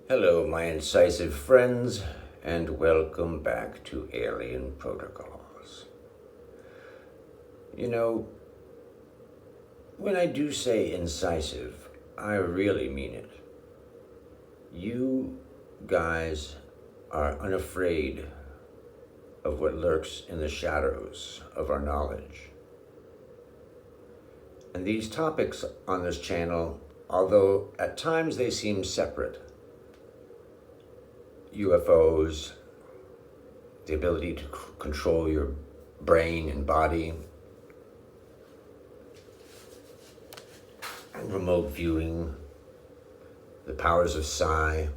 Hello, my incisive friends, and welcome back to Alien Protocols. You know, when I do say incisive, I really mean it. You guys are unafraid of what lurks in the shadows of our knowledge. And these topics on this channel, although at times they seem separate, UFOs, the ability to control your brain and body, and remote viewing, the powers of psi,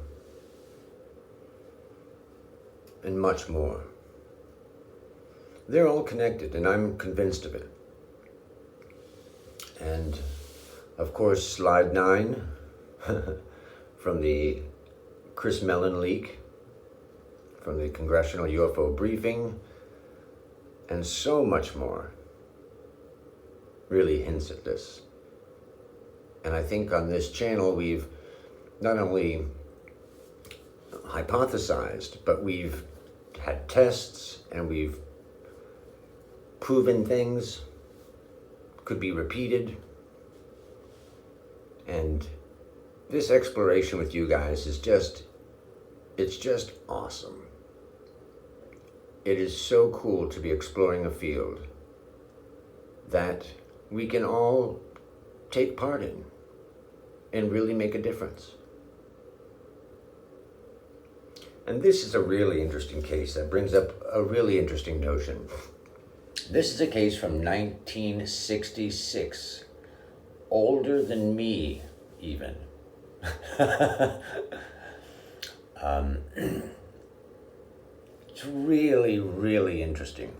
and much more. They're all connected, and I'm convinced of it. And of course, slide 9 from the Chris Mellon leak, from the Congressional UFO briefing, and so much more really hints at this. And I think on this channel we've not only hypothesized, but we've had tests and we've proven things could be repeated. And this exploration with you guys is it's just awesome. It is so cool to be exploring a field that we can all take part in and really make a difference. And this is a really interesting case that brings up a really interesting notion. This is a case from 1966, older than me even. It's really, really interesting.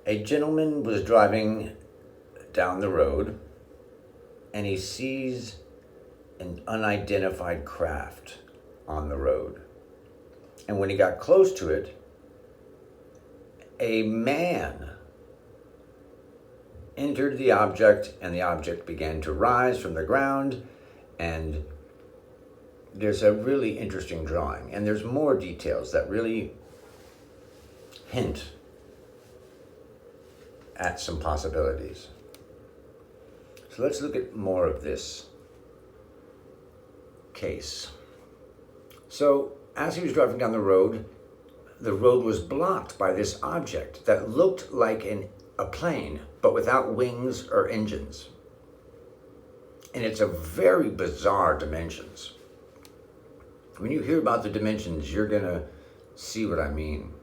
A gentleman was driving down the road and he sees an unidentified craft on the road. And when he got close to it, a man entered the object and the object began to rise from the ground, and there's a really interesting drawing, and there's more details that really hint at some possibilities. So let's look at more of this case. So as he was driving down the road was blocked by this object that looked like a plane, but without wings or engines. And it's a very bizarre dimensions. When you hear about the dimensions, you're gonna see what I mean.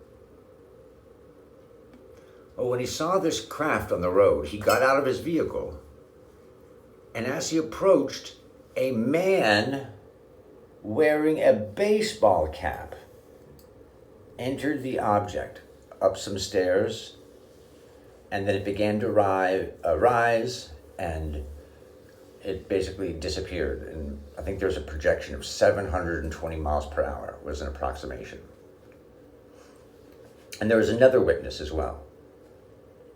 Well, when he saw this craft on the road, he got out of his vehicle, and as he approached, a man wearing a baseball cap entered the object up some stairs, and then it began to rise, and it basically disappeared. And I think there's a projection of 720 miles per hour was an approximation. And there was another witness as well.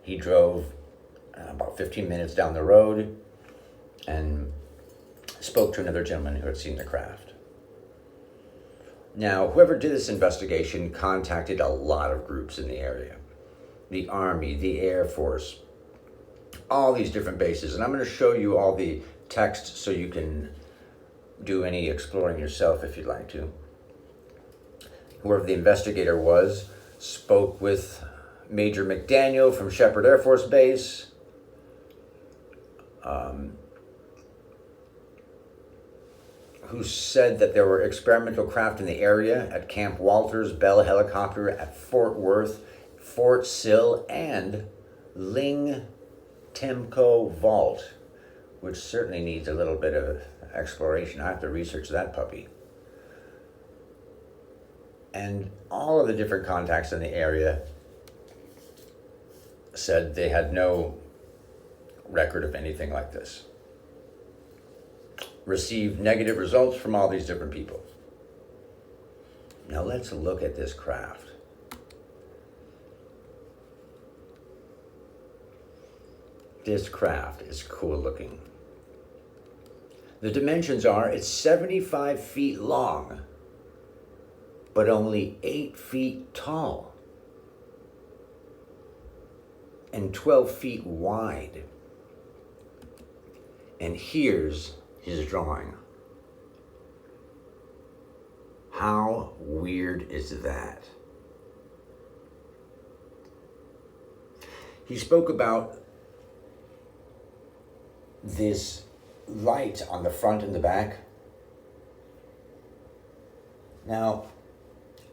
He drove about 15 minutes down the road and spoke to another gentleman who had seen the craft. Now, whoever did this investigation contacted a lot of groups in the area. The Army, the Air Force, all these different bases. And I'm going to show you all the text so you can do any exploring yourself if you'd like to. Whoever the investigator was spoke with Major McDaniel from Shepherd Air Force Base, who said that there were experimental craft in the area at Camp Walters, Bell Helicopter, at Fort Worth, Fort Sill, and Ling Temco Vault, which certainly needs a little bit of exploration. I have to research that puppy. And all of the different contacts in the area said they had no record of anything like this. Received negative results from all these different people. Now let's look at this craft. This craft is cool looking. The dimensions are it's 75 feet long, but only 8 feet tall and 12 feet wide. And here's his drawing. How weird is that? He spoke about this light on the front and the back. Now,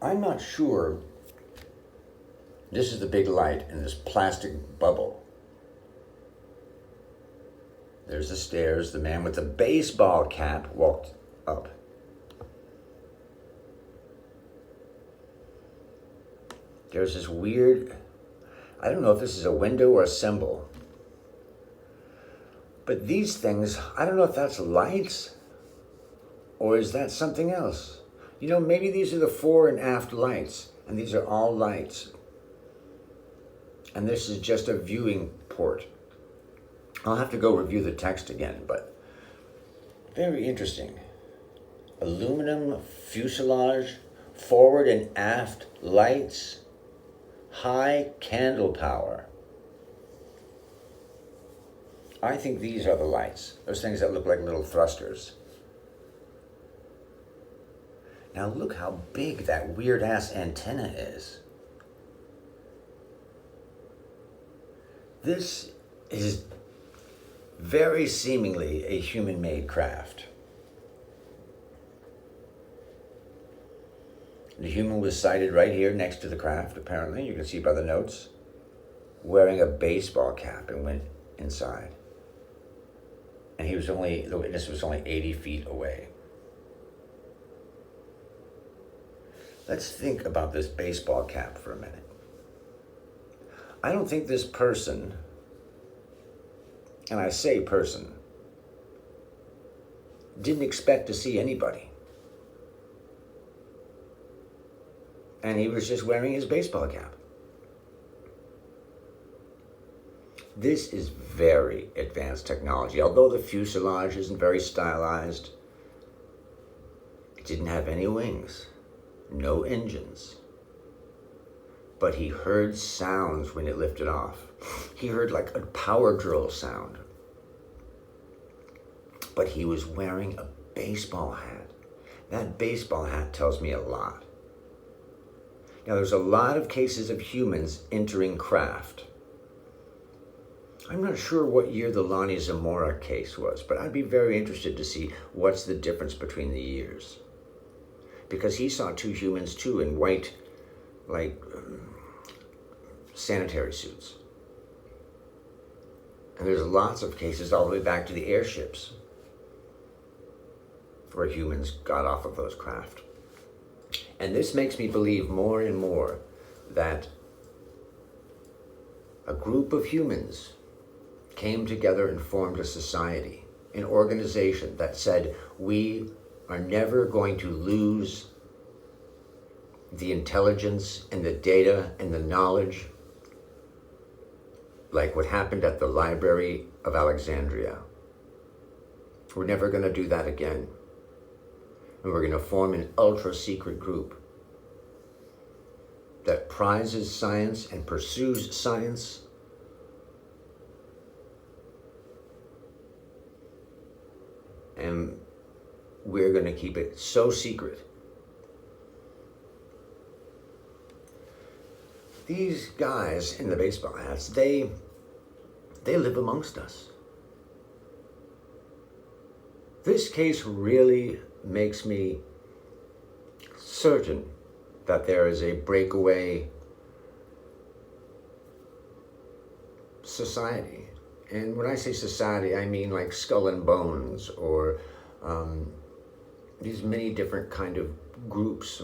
I'm not sure. This is the big light in this plastic bubble. There's the stairs. The man with the baseball cap walked up. There's this weird, I don't know if this is a window or a symbol. But these things, I don't know if that's lights or is that something else. You know, maybe these are the fore and aft lights, and these are all lights. And this is just a viewing port. I'll have to go review the text again, but very interesting. Aluminum fuselage, forward and aft lights, high candle power. I think these are the lights, those things that look like little thrusters. Now look how big that weird ass antenna is. This is very seemingly a human-made craft. The human was sighted right here next to the craft, apparently. You can see by the notes. Wearing a baseball cap and went inside. And the witness was only 80 feet away. Let's think about this baseball cap for a minute. I don't think this person, and I say person, didn't expect to see anybody. And he was just wearing his baseball cap. This is very advanced technology. Although the fuselage isn't very stylized, it didn't have any wings, no engines. But he heard sounds when it lifted off. He heard like a power drill sound. But he was wearing a baseball hat. That baseball hat tells me a lot. Now, there's a lot of cases of humans entering craft. I'm not sure what year the Lonnie Zamora case was, but I'd be very interested to see what's the difference between the years. Because he saw two humans too in white, sanitary suits. And there's lots of cases all the way back to the airships where humans got off of those craft. And this makes me believe more and more that a group of humans came together and formed a society, an organization that said, we are never going to lose the intelligence and the data and the knowledge like what happened at the Library of Alexandria. We're never going to do that again. And we're going to form an ultra-secret group that prizes science and pursues science. And we're going to keep it so secret. These guys in the baseball hats, they live amongst us. This case really makes me certain that there is a breakaway society. And when I say society, I mean like Skull and Bones or these many different kind of groups.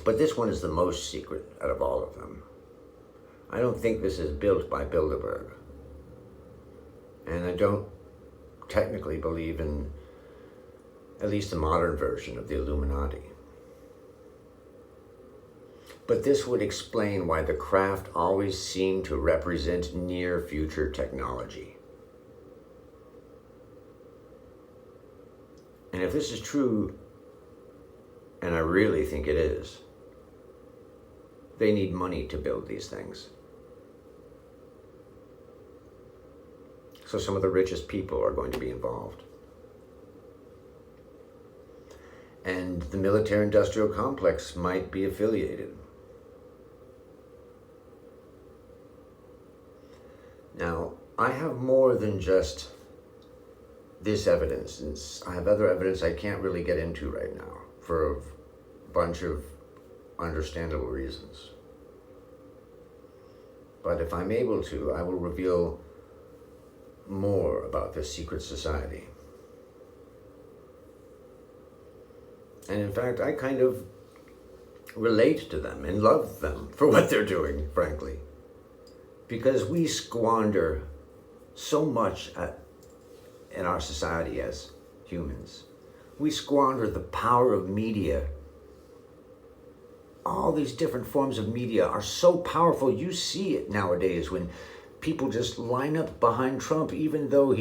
But this one is the most secret out of all of them. I don't think this is built by Bilderberg. And I don't technically believe in at least the modern version of the Illuminati. But this would explain why the craft always seemed to represent near future technology. And if this is true, and I really think it is, they need money to build these things. So some of the richest people are going to be involved. And the military-industrial complex might be affiliated. Now, I have more than just this evidence, and I have other evidence I can't really get into right now for a bunch of understandable reasons. But if I'm able to, I will reveal more about this secret society. And in fact, I kind of relate to them and love them for what they're doing, frankly. Because we squander so much in our society as humans. We squander the power of media. All these different forms of media are so powerful. You see it nowadays when people just line up behind Trump, even though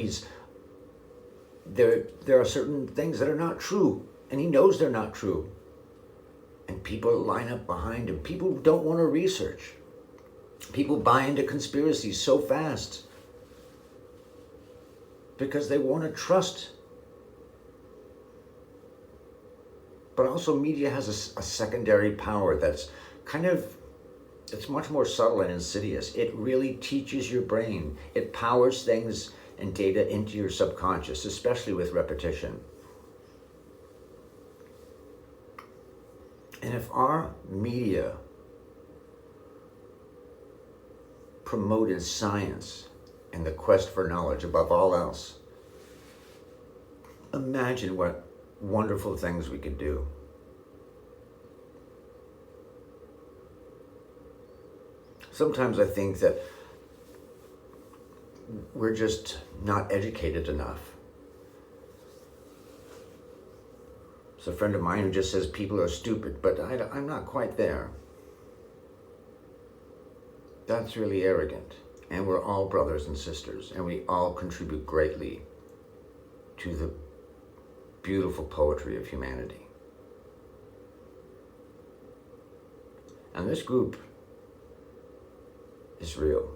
there are certain things that are not true, and he knows they're not true. And people line up behind him. People don't want to research. People buy into conspiracies so fast because they want to trust. But also media has a secondary power that's it's much more subtle and insidious. It really teaches your brain. It powers things and data into your subconscious, especially with repetition. And if our media promoted science and the quest for knowledge above all else, imagine what wonderful things we could do. Sometimes I think that we're just not educated enough. There's a friend of mine who just says people are stupid, but I'm not quite there. That's really arrogant. And we're all brothers and sisters, and we all contribute greatly to the beautiful poetry of humanity. And this group is real.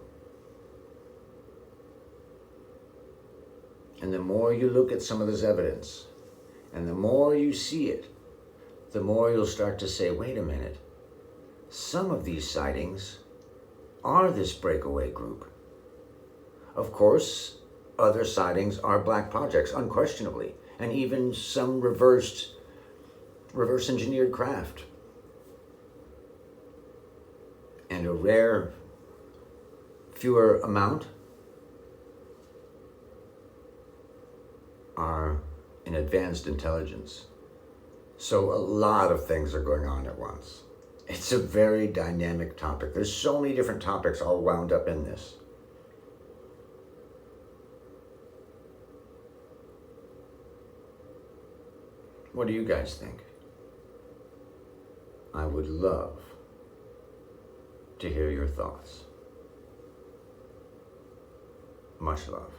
And the more you look at some of this evidence, and the more you see it, the more you'll start to say, wait a minute, some of these sightings are this breakaway group. Of course, other sightings are black projects, unquestionably, and even some reverse engineered craft. And a rare, fewer amount are in advanced intelligence. So a lot of things are going on at once. It's a very dynamic topic. There's so many different topics all wound up in this. What do you guys think? I would love to hear your thoughts. Much love.